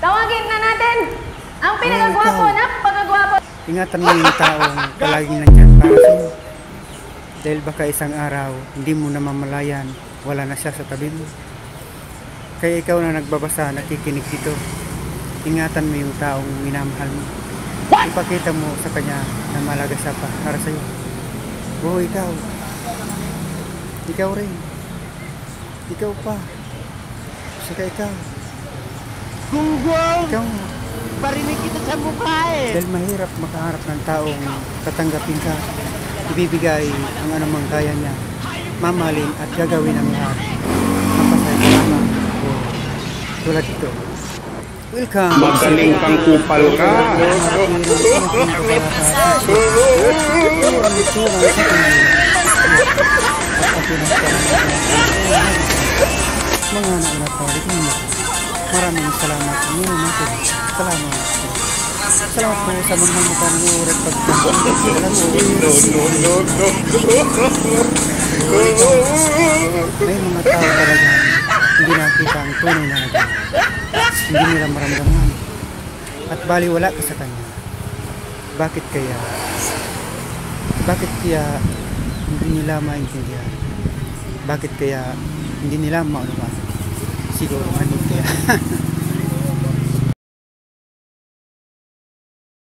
Tawagin na natin ang pinakagwapo na pagkagwapo. Ingatan mo yung taong palaging nandyan para sa'yo. Dahil baka isang araw, hindi mo na mamalayan, wala na siya sa tabi mo. Kaya ikaw na nagbabasa, nakikinig dito. Ingatan mo yung taong minamahal mo. Ipakita mo sa kanya na malaga siya pa para sa'yo. Oo, ikaw. Ikaw rin. Ikaw pa. Saka ikaw. Gunggong! Ikaw. Parinig kita sa mukha eh! Dahil mahirap makaharap ng taong tatanggapin ka. Ibibigay ang anumang kaya niya. Mamahalin at gagawin ang lahat. Mapasaya ko tulad ito. Welcome! Magaling kang kupal ka! Mga anak palit mo. Maraming salamat. Salamat. Salamat po sa mga makanurat May mga tao talaga hindi nakita ang tunay na naging. Hindi nila maramdaman. At baliwala ka sa kanya. Bakit kaya hindi nila maintindihan? Bakit kaya hindi nila maunawaan? Siguro ano kaya?